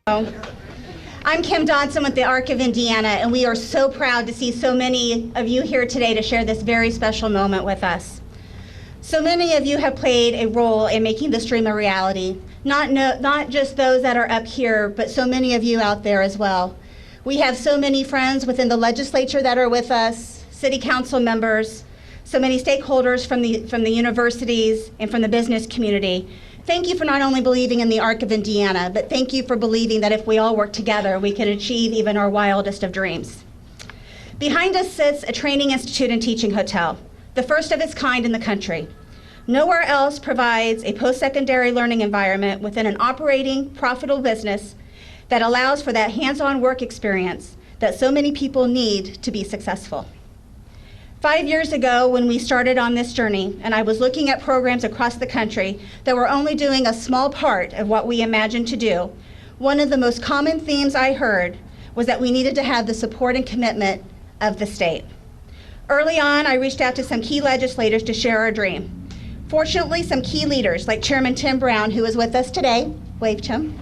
I'm Kim Dodson with the ARC of Indiana, and we are so proud to see so many of you here today to share this very special moment with us. So many of you have played a role in making this dream a reality, not just those that are up here, but so many of you out there as well. We have so many friends within the legislature that are with us, city council members, so many stakeholders from the universities and from the business community. Thank you for not only believing in the ARC of Indiana, but thank you for believing that if we all work together, we can achieve even our wildest of dreams. Behind us sits a training institute and teaching hotel, the first of its kind in the country. Nowhere else provides a post-secondary learning environment within an operating, profitable business that allows for that hands-on work experience that so many people need to be successful. 5 years ago, when we started on this journey, and I was looking at programs across the country that were only doing a small part of what we imagined to do, one of the most common themes I heard was that we needed to have the support and commitment of the state. Early on, I reached out to some key legislators to share our dream. Fortunately, some key leaders, like Chairman Tim Brown, who is with us today, wave Tim,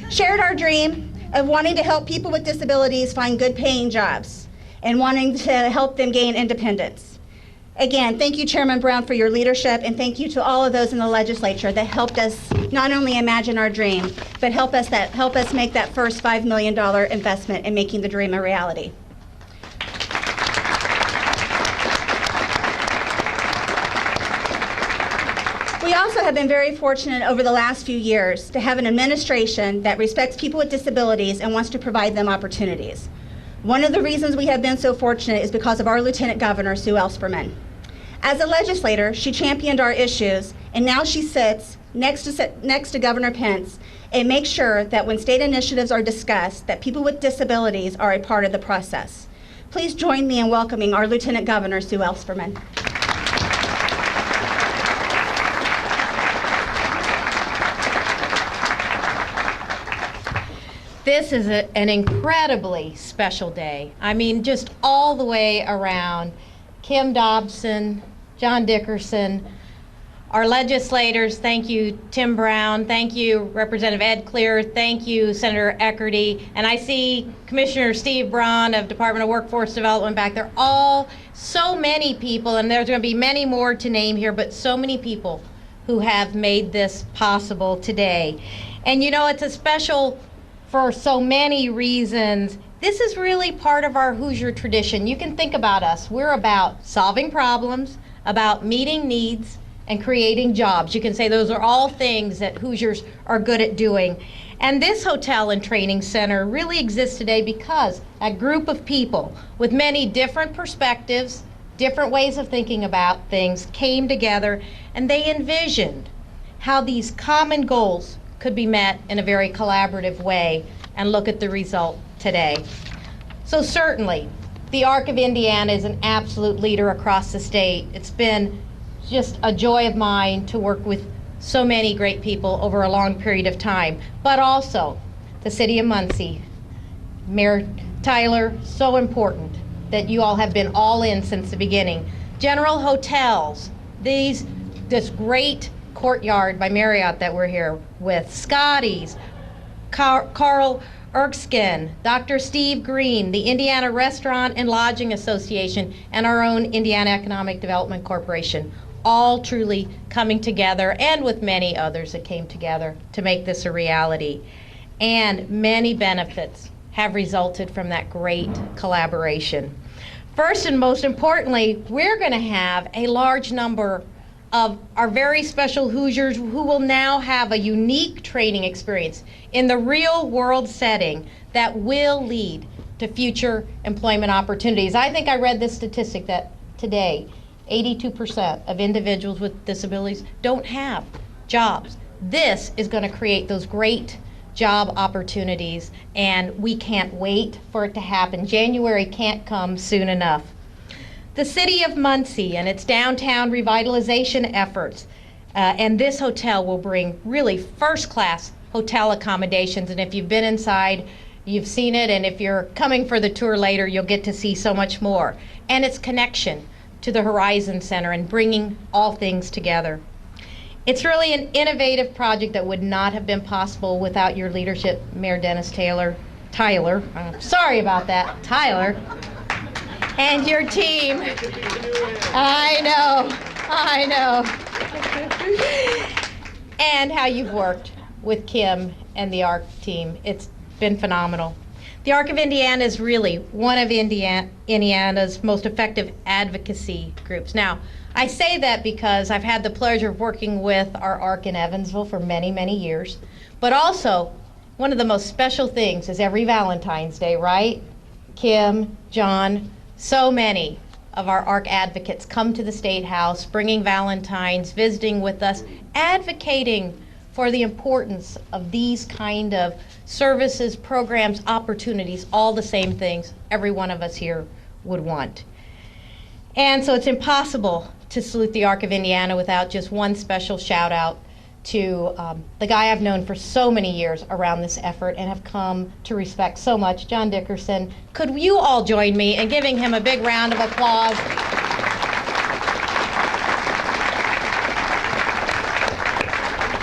shared our dream of wanting to help people with disabilities find good paying jobs and wanting to help them gain independence. Again, thank you, Chairman Brown, for your leadership, and thank you to all of those in the legislature that helped us not only imagine our dream, but help us make that first $5 million investment in making the dream a reality. We also have been very fortunate over the last few years to have an administration that respects people with disabilities and wants to provide them opportunities. One of the reasons we have been so fortunate is because of our Lieutenant Governor, Sue Ellspermann. As a legislator, she championed our issues, and now she sits next to Governor Pence and makes sure that when state initiatives are discussed, that people with disabilities are a part of the process. Please join me in welcoming our Lieutenant Governor, Sue Ellspermann. This is an incredibly special day. I mean, just all the way around. Kim Dobson, John Dickerson, our legislators, thank you, Tim Brown, thank you, Representative Ed Clear, thank you, Senator Eckerty, and I see Commissioner Steve Braun of Department of Workforce Development back there. All, so many people, and there's going to be many more to name here, but so many people who have made this possible today. And you know, it's a special for so many reasons. This is really part of our Hoosier tradition. You can think about us. We're about solving problems, about meeting needs, and creating jobs. You can say those are all things that Hoosiers are good at doing. And this hotel and training center really exists today because a group of people with many different perspectives, different ways of thinking about things came together, and they envisioned how these common goals could be met in a very collaborative way, and look at the result today. So certainly, the ARC of Indiana is an absolute leader across the state. It's been just a joy of mine to work with so many great people over a long period of time, but also the city of Muncie. Mayor Tyler, so important that you all have been all in since the beginning. General Hotels, this great Courtyard by Marriott that we're here with, Scotty's, Carl Erskine, Dr. Steve Green, the Indiana Restaurant and Lodging Association, and our own Indiana Economic Development Corporation, all truly coming together, and with many others that came together to make this a reality. And many benefits have resulted from that great collaboration. First and most importantly, we're going to have a large number of our very special Hoosiers who will now have a unique training experience in the real world setting that will lead to future employment opportunities. I think I read this statistic that today 82% of individuals with disabilities don't have jobs. This is going to create those great job opportunities, and we can't wait for it to happen. January can't come soon enough. The city of Muncie and its downtown revitalization efforts, and this hotel will bring really first-class hotel accommodations, and if you've been inside, you've seen it, and if you're coming for the tour later, you'll get to see so much more. And its connection to the Horizon Center and bringing all things together. It's really an innovative project that would not have been possible without your leadership, Mayor Dennis Tyler, sorry about that, Tyler, and your team. I know. And how you've worked with Kim and the ARC team. It's been phenomenal. The ARC of Indiana is really one of Indiana's most effective advocacy groups. Now, I say that because I've had the pleasure of working with our ARC in Evansville for many, many years. But also, one of the most special things is every Valentine's Day, right? Kim, John, so many of our ARC advocates come to the State House, bringing Valentines, visiting with us, advocating for the importance of these kind of services, programs, opportunities, all the same things every one of us here would want. And so it's impossible to salute the ARC of Indiana without just one special shout out to the guy I've known for so many years around this effort and have come to respect so much, John Dickerson. Could you all join me in giving him a big round of applause?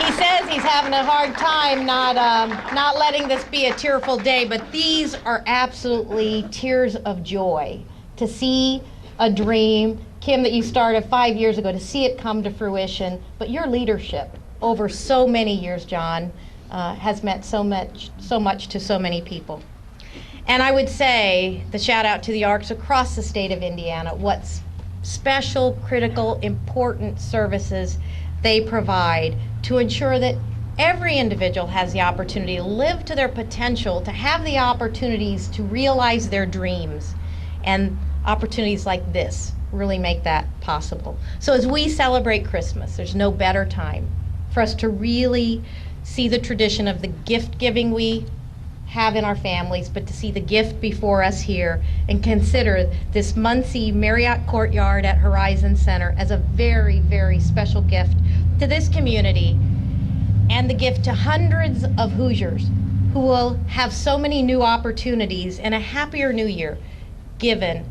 He says he's having a hard time not letting this be a tearful day, but these are absolutely tears of joy to see a dream, Kim, that you started 5 years ago, to see it come to fruition, but your leadership over so many years, John, has meant so much to so many people. And I would say the shout out to the ARCs across the state of Indiana, what special, critical, important services they provide to ensure that every individual has the opportunity to live to their potential, to have the opportunities to realize their dreams. And opportunities like this really make that possible. So as we celebrate Christmas, there's no better time for us to really see the tradition of the gift giving we have in our families, but to see the gift before us here and consider this Muncie Marriott Courtyard at Horizon Center as a very, very special gift to this community and the gift to hundreds of Hoosiers who will have so many new opportunities and a happier new year given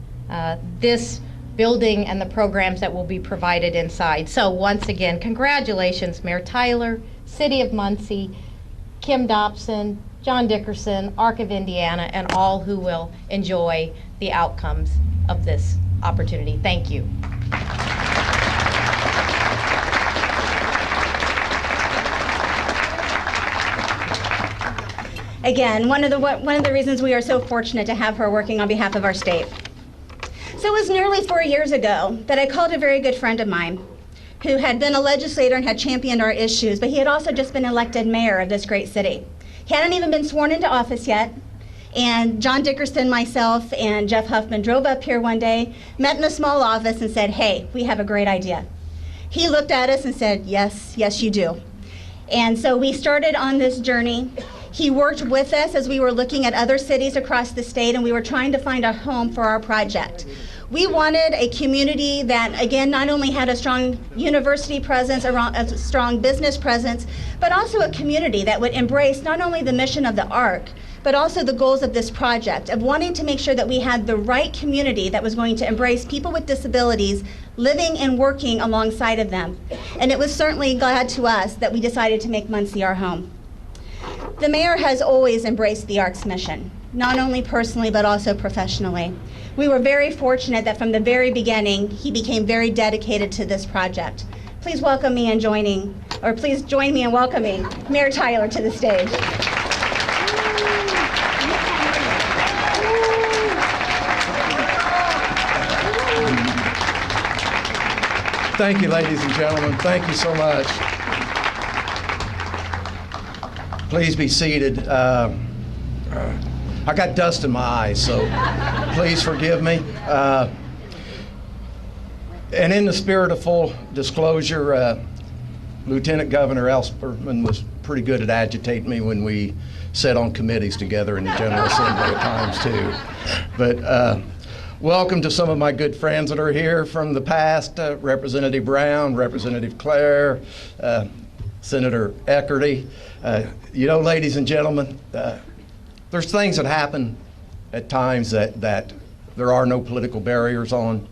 this building and the programs that will be provided inside. So once again, congratulations, Mayor Tyler, City of Muncie, Kim Dobson, John Dickerson, ARC of Indiana, and all who will enjoy the outcomes of this opportunity. Thank you. Again, one of the reasons we are so fortunate to have her working on behalf of our state. So it was nearly 4 years ago that I called a very good friend of mine who had been a legislator and had championed our issues, but he had also just been elected mayor of this great city. He hadn't even been sworn into office yet, and John Dickerson, myself, and Jeff Huffman drove up here one day, met in a small office and said, "Hey, we have a great idea." He looked at us and said, "Yes, yes you do." And so we started on this journey. He worked with us as we were looking at other cities across the state, and we were trying to find a home for our project. We wanted a community that, again, not only had a strong university presence, a strong business presence, but also a community that would embrace not only the mission of the ARC, but also the goals of this project, of wanting to make sure that we had the right community that was going to embrace people with disabilities living and working alongside of them. And it was certainly glad to us that we decided to make Muncie our home. The mayor has always embraced the ARC's mission, not only personally, but also professionally. We were very fortunate that from the very beginning, he became very dedicated to this project. Please welcome me in please join me in welcoming Mayor Tyler to the stage. Thank you, ladies and gentlemen. Thank you so much. Please be seated. I got dust in my eyes, so please forgive me. And in the spirit of full disclosure, Lieutenant Governor Ellspermann was pretty good at agitating me when we sat on committees together in the General Assembly at times too. But welcome to some of my good friends that are here from the past, Representative Brown, Representative Clare, Senator Eckerty. You know, ladies and gentlemen, there's things that happen at times that there are no political barriers on.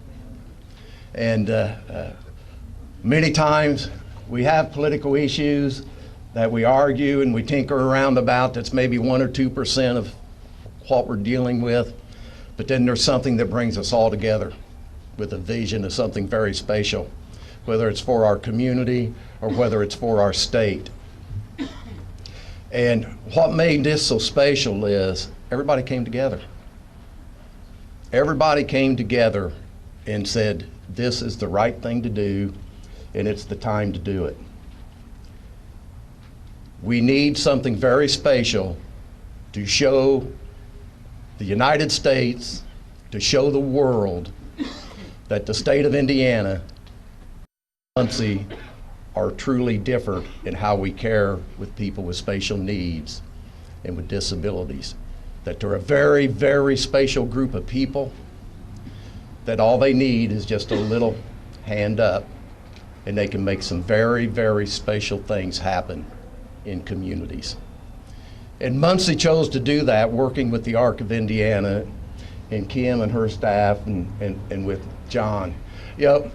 And many times We have political issues that we argue and we tinker around about that's maybe 1 or 2% of what we're dealing with. But then there's something that brings us all together with a vision of something very special, whether it's for our community or whether it's for our state. And what made this so special is everybody came together. Everybody came together and said, this is the right thing to do, and it's the time to do it. We need something very special to show the United States, to show the world that the state of Indiana, Muncie, are truly different in how we care with people with special needs and with disabilities. That they're a very, very special group of people, that all they need is just a little hand up, and they can make some very, very special things happen in communities. And Muncie chose to do that, working with the Arc of Indiana and Kim and her staff and with John. You know,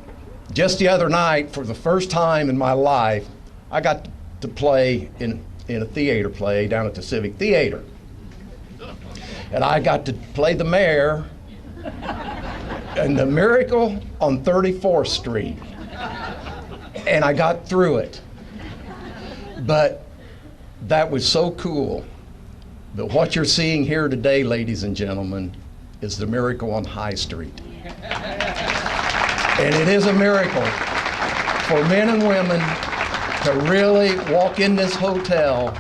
just the other night, for the first time in my life, I got to play in a theater play down at the Civic Theater. And I got to play the mayor in The Miracle on 34th Street. And I got through it. But that was so cool. But what you're seeing here today, ladies and gentlemen, is the Miracle on High Street. And it is a miracle for men and women to really walk in this hotel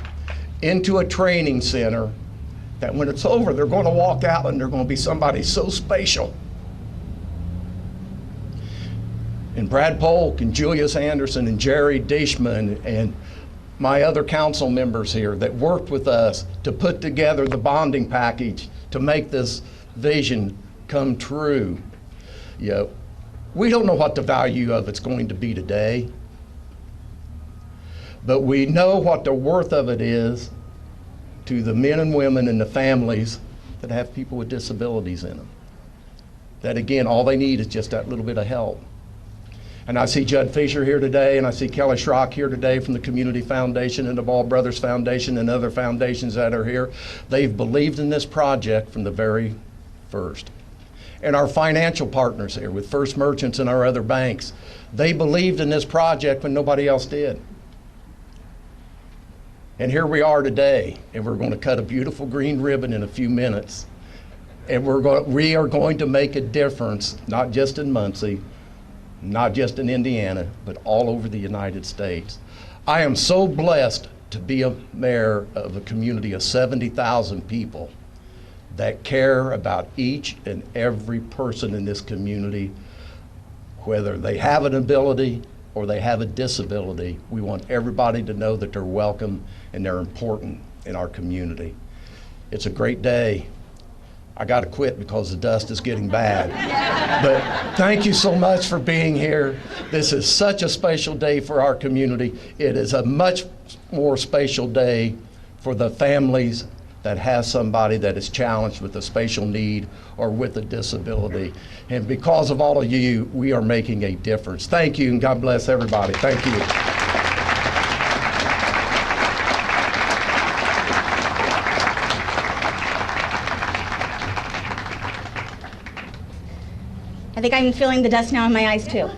into a training center that when it's over, they're going to walk out and they're going to be somebody so special. And Brad Polk and Julius Anderson and Jerry Dishman and my other council members here that worked with us to put together the bonding package to make this vision come true. You know, we don't know what the value of it's going to be today, but we know what the worth of it is to the men and women and the families that have people with disabilities in them. That again, all they need is just that little bit of help. And I see Judd Fisher here today, and I see Kelly Schrock here today from the Community Foundation and the Ball Brothers Foundation and other foundations that are here. They've believed in this project from the very first. And our financial partners here with First Merchants and our other banks, they believed in this project when nobody else did. And here we are today, and we're going to cut a beautiful green ribbon in a few minutes. And we are going to make a difference, not just in Muncie, not just in Indiana, but all over the United States. I am so blessed to be a mayor of a community of 70,000 people that care about each and every person in this community, whether they have an ability or they have a disability. We want everybody to know that they're welcome and they're important in our community. It's a great day. I got to quit because the dust is getting bad. But thank you so much for being here. This is such a special day for our community. It is a much more special day for the families that have somebody that is challenged with a special need or with a disability. And because of all of you, we are making a difference. Thank you, and God bless everybody. Thank you. I think I'm feeling the dust now in my eyes too.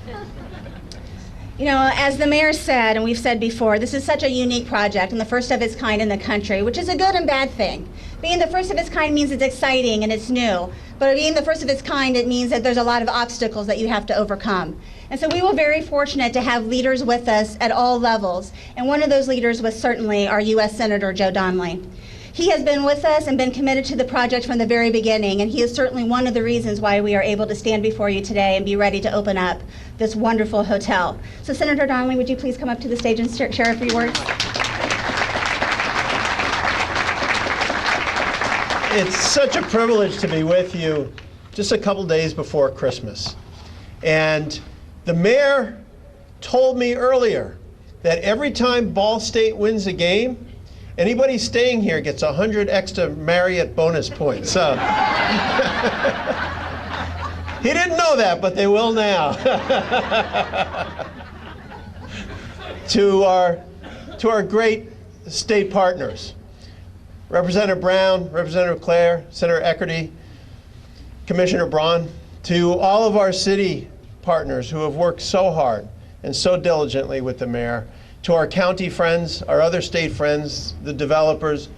You know, as the mayor said, and we've said before, this is such a unique project and the first of its kind in the country, which is a good and bad thing. Being the first of its kind means it's exciting and it's new, but being the first of its kind, it means that there's a lot of obstacles that you have to overcome. And so we were very fortunate to have leaders with us at all levels, and one of those leaders was certainly our U.S. Senator Joe Donnelly. He has been with us and been committed to the project from the very beginning, and he is certainly one of the reasons why we are able to stand before you today and be ready to open up this wonderful hotel. So Senator Donnelly, would you please come up to the stage and share a few words? It's such a privilege to be with you just a couple days before Christmas. And the mayor told me earlier that every time Ball State wins a game, anybody staying here gets 100 extra Marriott bonus points. So he didn't know that, but they will now. to our great state partners, Representative Brown, Representative Clare, Senator Eckerty, Commissioner Braun, to all of our city partners who have worked so hard and so diligently with the mayor, to our county friends, our other state friends, the developers,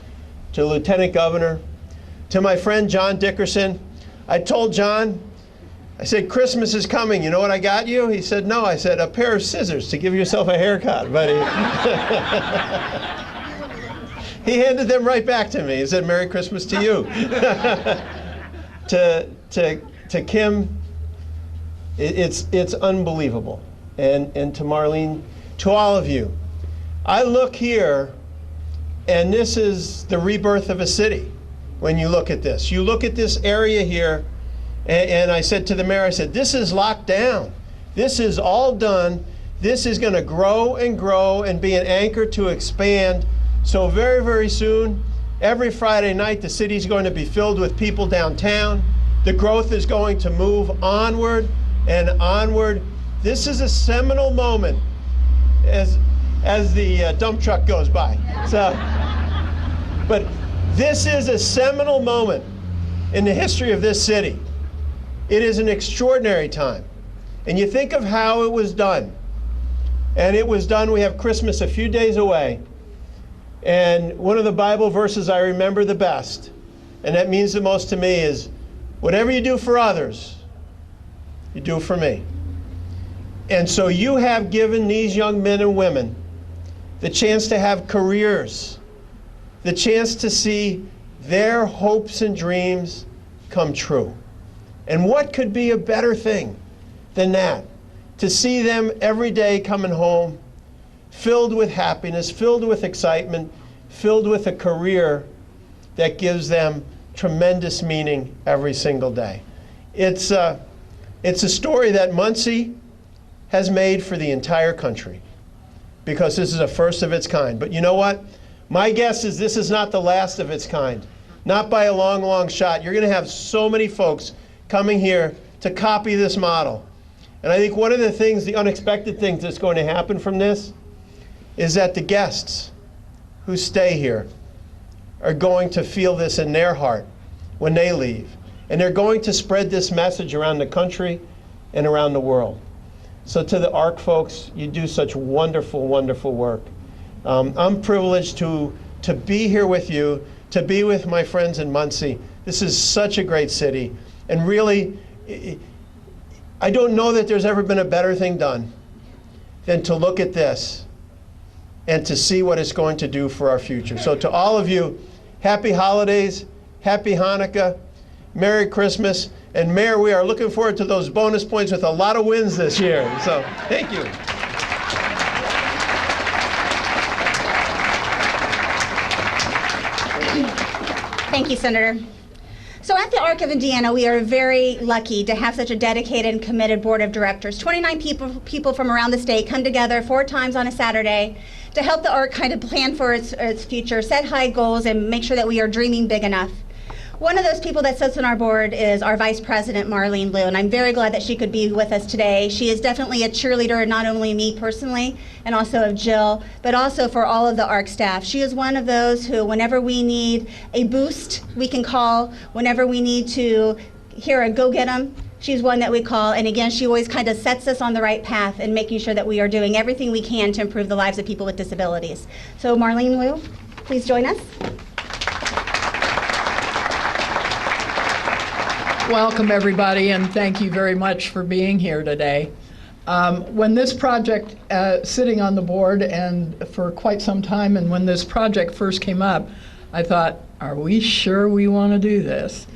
to the Lieutenant Governor, to my friend John Dickerson. I told John, I said, Christmas is coming. You know what I got you? He said, no. I said, a pair of scissors to give yourself a haircut, buddy. He handed them right back to me. He said, Merry Christmas to you. To Kim, it's unbelievable. And to Marlene, to all of you. I look here, and this is the rebirth of a city when you look at this. You look at this area here, and I said to the mayor, I said, this is locked down. This is all done. This is going to grow and be an anchor to expand. So very, very soon, every Friday night, the city's going to be filled with people downtown. The growth is going to move onward and onward. This is a seminal moment as the dump truck goes by. So, but this is a seminal moment in the history of this city. It is an extraordinary time. And you think of how it was done. And it was done, we have Christmas a few days away. And one of the Bible verses I remember the best, and that means the most to me, is whatever you do for others, you do for me. And so you have given these young men and women the chance to have careers, the chance to see their hopes and dreams come true. And what could be a better thing than that? To see them every day coming home, filled with happiness, filled with excitement, filled with a career that gives them tremendous meaning every single day. It's a story that Muncie has made for the entire country, because this is a first of its kind. But you know what? My guess is this is not the last of its kind. Not by a long, long shot. You're going to have so many folks coming here to copy this model. And I think one of the things, the unexpected things that's going to happen from this is that the guests who stay here are going to feel this in their heart when they leave. And they're going to spread this message around the country and around the world. So to the ARC folks, you do such wonderful, wonderful work. I'm privileged to be here with you, to be with my friends in Muncie. This is such a great city. And really, I don't know that there's ever been a better thing done than to look at this and to see what it's going to do for our future. So to all of you, happy holidays, happy Hanukkah, Merry Christmas, and Mayor, we are looking forward to those bonus points with a lot of wins this year. So thank you. Thank you, Senator. So at the ARC of Indiana, we are very lucky to have such a dedicated and committed board of directors. 29 people from around the state come together 4 times on a Saturday to help the ARC kind of plan for its future, set high goals, and make sure that we are dreaming big enough. One of those people that sits on our board is our Vice President, Marlene Liu, and I'm very glad that she could be with us today. She is definitely a cheerleader, not only me personally, and also of Jill, but also for all of the ARC staff. She is one of those who, whenever we need a boost, we can call. Whenever we need to hear a go get 'em, she's one that we call. And again, she always kind of sets us on the right path and making sure that we are doing everything we can to improve the lives of people with disabilities. So Marlene Liu, please join us. Welcome, everybody, and thank you very much for being here today. When this project, sitting on the board and for quite some time, and when this project first came up, I thought, are we sure we want to do this?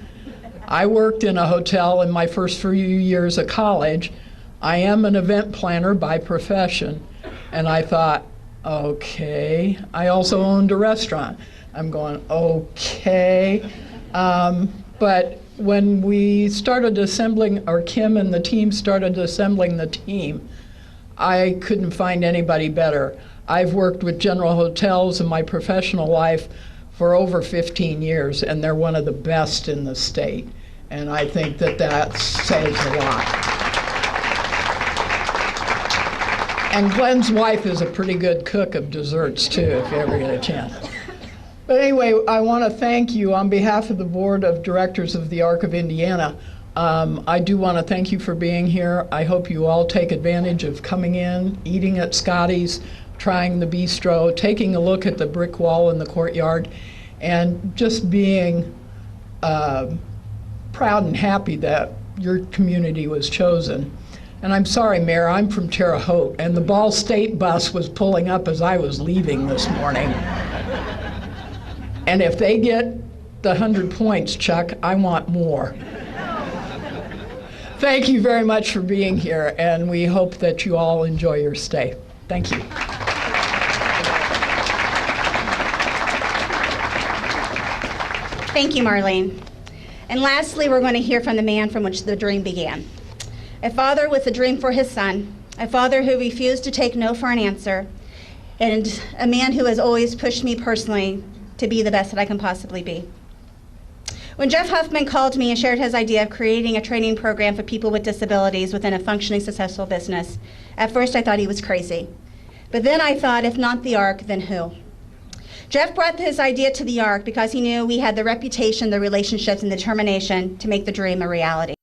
I worked in a hotel in my first few years of college. I am an event planner by profession, and I thought, okay. I also owned a restaurant. I'm going, okay. But when we started assembling, or Kim and the team started assembling the team, I couldn't find anybody better. I've worked with General Hotels in my professional life for over 15 years, and they're one of the best in the state. And I think that that says a lot. And Glenn's wife is a pretty good cook of desserts, too, if you ever get a chance. But anyway, I want to thank you on behalf of the Board of Directors of the Arc of Indiana. I do want to thank you for being here. I hope you all take advantage of coming in, eating at Scotty's, trying the bistro, taking a look at the brick wall in the courtyard, and just being proud and happy that your community was chosen. And I'm sorry, Mayor, I'm from Terre Haute, and the Ball State bus was pulling up as I was leaving this morning. And if they get the 100 points, Chuck, I want more. Thank you very much for being here, and we hope that you all enjoy your stay. Thank you. Thank you, Marlene. And lastly, we're going to hear from the man from which the dream began. A father with a dream for his son, a father who refused to take no for an answer, and a man who has always pushed me personally to be the best that I can possibly be. When Jeff Huffman called me and shared his idea of creating a training program for people with disabilities within a functioning, successful business, at first I thought he was crazy. But then I thought, if not the ARC, then who? Jeff brought his idea to the ARC because he knew we had the reputation, the relationships, and determination to make the dream a reality.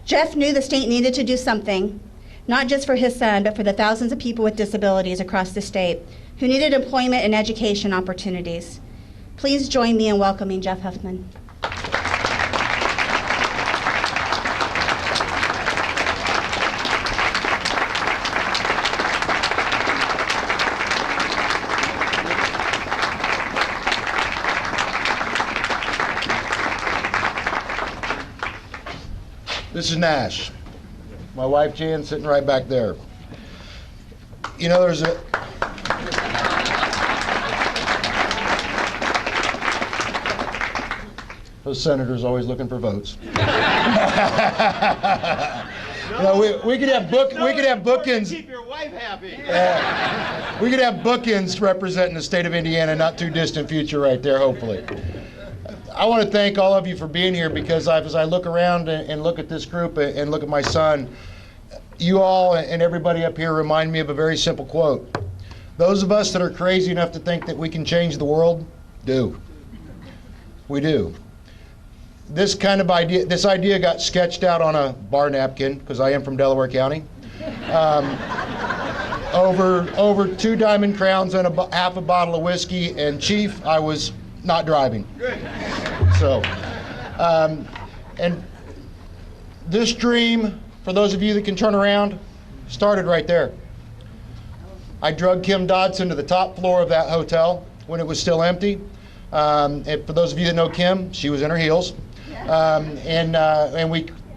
Jeff knew the state needed to do something, not just for his son, but for the thousands of people with disabilities across the state who needed employment and education opportunities. Please join me in welcoming Jeff Huffman. This is Nash. My wife Jan sitting right back there. You know, there's a those senators always looking for votes. You know, we could have bookends. Keep your wife happy. We could have bookends representing the state of Indiana, not too distant future, right there. Hopefully. I want to thank all of you for being here because as I look around and look at this group and look at my son, you all and everybody up here remind me of a very simple quote. Those of us that are crazy enough to think that we can change the world, do. We do. This idea got sketched out on a bar napkin, because I am from Delaware County. Over 2 Diamond Crowns and half a bottle of whiskey, and Chief, I was not driving. Good. So, and this dream, for those of you that can turn around, started right there. I drugged Kim Dodson to the top floor of that hotel when it was still empty. And for those of you that know Kim, she was in her heels. And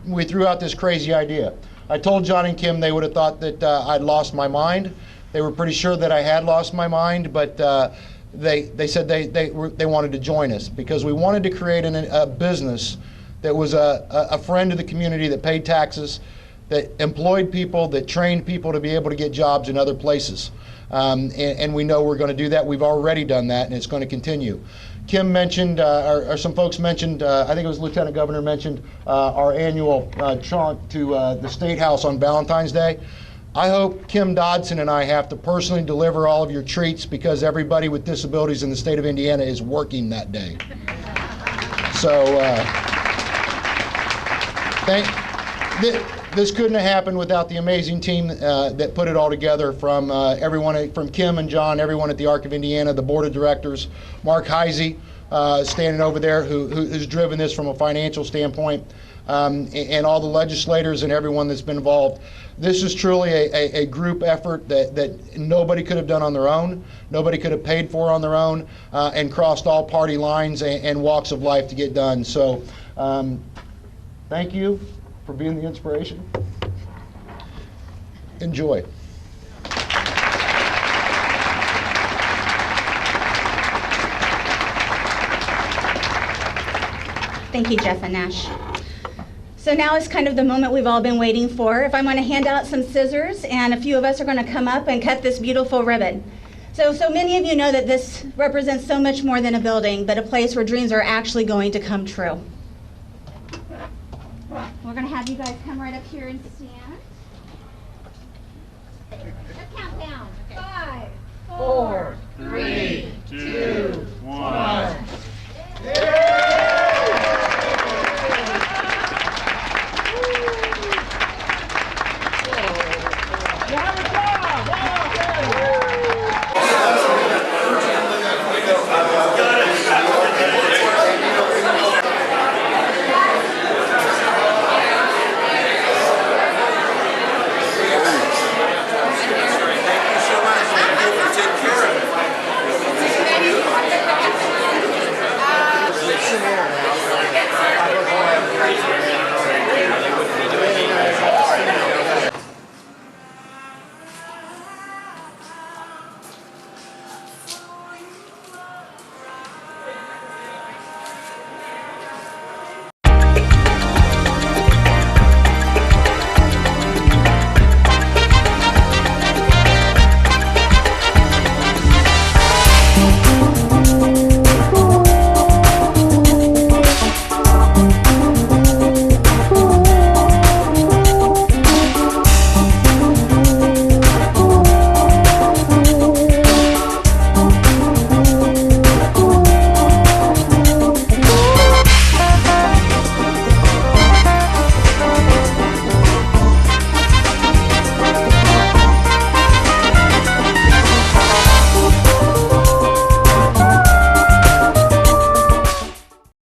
we threw out this crazy idea. I told John and Kim they would have thought that I'd lost my mind. They were pretty sure that I had lost my mind, but they said they wanted to join us because we wanted to create a business that was a friend of the community, that paid taxes, that employed people, that trained people to be able to get jobs in other places. And we know we're going to do that. We've already done that, and it's going to continue. Kim mentioned, or some folks mentioned, I think it was Lieutenant Governor mentioned, our annual chant to the State House on Valentine's Day. I hope Kim Dodson and I have to personally deliver all of your treats because everybody with disabilities in the state of Indiana is working that day. So this couldn't have happened without the amazing team that put it all together, from everyone, from Kim and John, everyone at the Arc of Indiana, the board of directors, Mark Heisey standing over there who's driven this from a financial standpoint, and all the legislators and everyone that's been involved. This is truly a group effort that nobody could have done on their own, nobody could have paid for on their own, and crossed all party lines and walks of life to get done. So thank you for being the inspiration. Enjoy. Thank you, Jeff and Nash. So now is kind of the moment we've all been waiting for. If I'm going to hand out some scissors, and a few of us are going to come up and cut this beautiful ribbon. So many of you know that this represents so much more than a building, but a place where dreams are actually going to come true. We're going to have you guys come right up here and stand. Let's count down. 5, 4, 3, 2, 1.